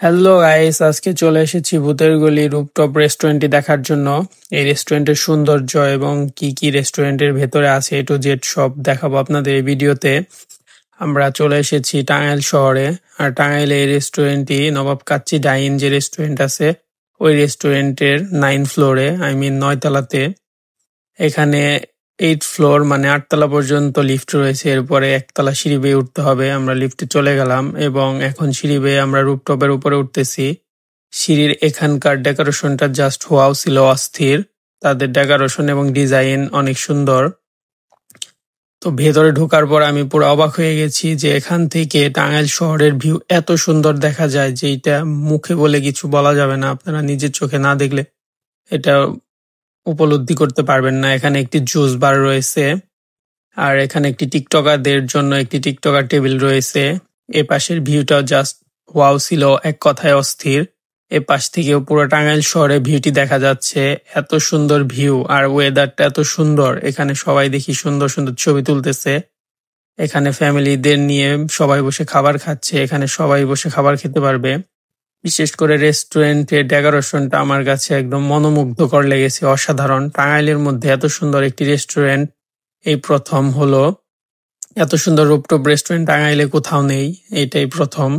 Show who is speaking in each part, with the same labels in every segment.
Speaker 1: Hello guys, আজকে চলে এসেছি ভূতের গলি রুফটপ রেস্টুরেন্টটি দেখার জন্য। এই রেস্টুরেন্টের সৌন্দর্য এবং কি কি রেস্টুরেন্টের ভেতরে আছে এ টু জেড সব দেখাবো আপনাদের এই ভিডিওতে। আমরা চলে এসেছি টাঙ্গাইল শহরে, আর টাঙ্গাইলে এই রেস্টুরেন্টটি নবাব কাচ্চি ডাইন যে রেস্টুরেন্ট আছে ওই রেস্টুরেন্টের 9 ফ্লোরে, আই মিন 9 তলাতে। এখানে 8 ফ্লোর মানে 8 তলা পর্যন্ত লিফট রয়েছে, এরপরে একতলা সিঁড়ি বেয়ে উঠতে হবে। আমরা লিফটে চলে গেলাম এবং এখন সিঁড়ি বেয়ে আমরা রুফটপের উপরে উঠতেছি। সিঁড়ির এখানকার ডেকোরেশনটা জাস্ট ওয়াও ছিল, অস্থির। তাদের ডেকোরেশন এবং ডিজাইন অনেক সুন্দর। তো ভেতরে ঢোকার পর আমি পুরো অবাক হয়ে গেছি যে এখান থেকে টাঙ্গাইল শহরের ভিউ এত সুন্দর দেখা যায় যে এটা মুখে বলে কিছু বলা যাবে না। আপনারা নিজের চোখে না দেখলে এটা উপলব্ধি করতে পারবেন না। এখানে একটি জুস বার রয়েছে, আর এখানে একটি টিকটকারদের জন্য একটি টিকটকার টেবিল রয়েছে। এ পাশের ভিউটাও জাস্ট ওয়াও ছিল, এক কথায় অস্থির। এ পাশ থেকেও পুরো টাঙ্গাইল শহরে ভিউটি দেখা যাচ্ছে। এত সুন্দর ভিউ আর ওয়েদারটা এত সুন্দর, এখানে সবাই দেখি সুন্দর সুন্দর ছবি তুলতেছে। এখানে ফ্যামিলিদের নিয়ে সবাই বসে খাবার খাচ্ছে, এখানে সবাই বসে খাবার খেতে পারবে। বিশেষ করে রেস্টুরেন্টের ডেকোরেশনটা আমার কাছে একদম মনোমুগ্ধকর লেগেছে, অসাধারণ। টাঙ্গাইলের মধ্যে এত সুন্দর একটি রেস্টুরেন্ট এই প্রথম হলো। এত সুন্দর রুফটপ রেস্টুরেন্ট টাঙ্গাইলে কোথাও নেই, এটাই প্রথম।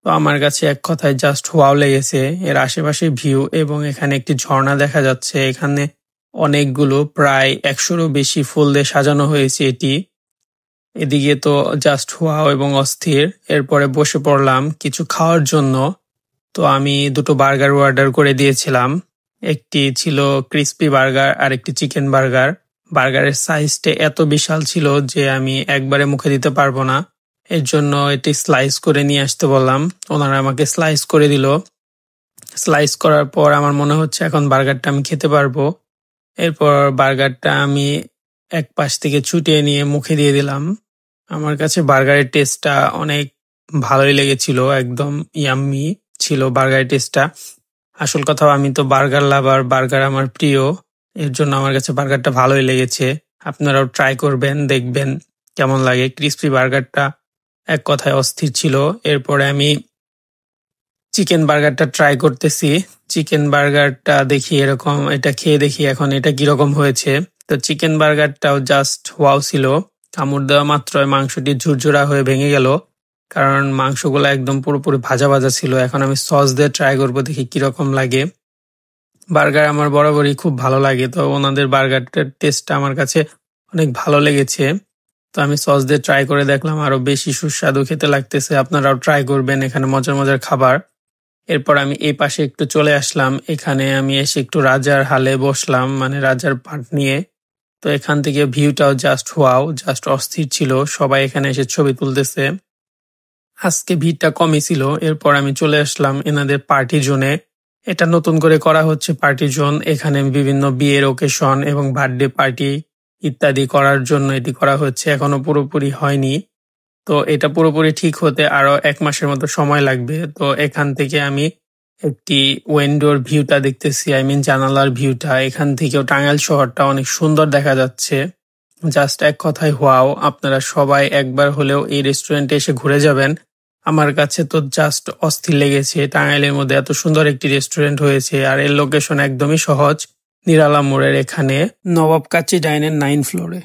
Speaker 1: তো আমার কাছে এক কথায় জাস্ট ওয়াও লেগেছে এর আশেপাশে ভিউ, এবং এখানে একটি ঝর্ণা দেখা যাচ্ছে। এখানে অনেকগুলো প্রায় 100-রও বেশি ফুল দিয়ে সাজানো হয়েছে এটি। এদিকে তো জাস্ট ওয়াও এবং অস্থির। এরপরে বসে পড়লাম কিছু খাওয়ার জন্য। তো আমি দুটো বার্গার অর্ডার করে দিয়েছিলাম। একটি ছিল ক্রিস্পি বার্গার আর একটি চিকেন বার্গার। বার্গারের সাইজটা এত বিশাল ছিল যে আমি একবারে মুখে দিতে পারবো না, এর জন্য এটি স্লাইস করে নিয়ে আসতে বললাম। ওনারা আমাকে স্লাইস করে দিল। স্লাইস করার পর আমার মনে হচ্ছে এখন বার্গারটা আমি খেতে পারবো। এরপর বার্গারটা আমি এক পাশ থেকে ছুটিয়ে নিয়ে মুখে দিয়ে দিলাম। আমার কাছে বার্গারের টেস্টটা অনেক ভালোই লেগেছিল, একদম ইয়াম্মি ছিল বার্গারের টেস্টটা। আসল কথা, আমি তো বার্গার লাভার, বার্গার আমার প্রিয়, এর জন্য আমার কাছে বার্গারটা ভালোই লেগেছে। আপনারাও ট্রাই করবেন, দেখবেন কেমন লাগে। ক্রিস্পি বার্গারটা এক কথায় অস্থির ছিল। এরপরে আমি চিকেন বার্গারটা ট্রাই করতেছি। চিকেন বার্গারটা দেখি এরকম, এটা খেয়ে দেখি এখন এটা কিরকম হয়েছে। তো চিকেন বার্গারটাও জাস্ট ওয়াও ছিল। কামড় দেওয়া মাত্রই মাংসটি ঝুরঝুরা হয়ে ভেঙে গেল, কারণ মাংসগুলো একদম পুরোপুরি ভাজা ভাজা ছিল। এখন আমি সস দিয়ে ট্রাই করবো, দেখি কিরকম লাগে। বার্গার আমার বরাবরই খুব ভালো লাগে, তো ওনাদের বার্গারটার টেস্টটা আমার কাছে অনেক ভালো লেগেছে। তো আমি সস দিয়ে ট্রাই করে দেখলাম, আরো বেশি সুস্বাদু খেতে লাগতেছে। আপনারাও ট্রাই করবেন, এখানে মজার মজার খাবার। এরপর আমি এই পাশে একটু চলে আসলাম। এখানে আমি এসে একটু রাজার হালে বসলাম, মানে রাজার পাট নিয়ে। তো এখান থেকে ভিউটাও জাস্ট ওয়াও, জাস্ট অস্থির ছিল। সবাই এখানে এসে ছবি তুলতেছে। আজকে ভিড়টা কমই ছিল। এরপর আমি চলে আসলাম এনাদের পার্টি জোনে। এটা নতুন করে করা হচ্ছে পার্টি জোন। এখানে বিভিন্ন বিয়ের ওকেশন এবং বার্থডে পার্টি ইত্যাদি করার জন্য এটি করা হচ্ছে, এখনো পুরোপুরি হয়নি। তো এটা পুরোপুরি ঠিক হতে আরো 1 মাসের মতো সময় লাগবে। তো এখান থেকে আমি একটি উইন্ডোর ভিউটা দেখতেছি, আই মিন জানালার ভিউটা। এখান থেকেও টাঙ্গাইল শহরটা অনেক সুন্দর দেখা যাচ্ছে। জাস্ট এক কথায় ওয়াও। আপনারা সবাই একবার হলেও এই রেস্টুরেন্টে এসে ঘুরে যাবেন। আমার কাছে তো জাস্ট অস্থির লেগেছে, টাঙ্গাইলের মধ্যে এত সুন্দর একটি রেস্টুরেন্ট হয়েছে। আর এর লোকেশন একদমই সহজ, নিরালা মোড়ের এখানে নবাব কাচ্চি ডাইনের 9 ফ্লোরে।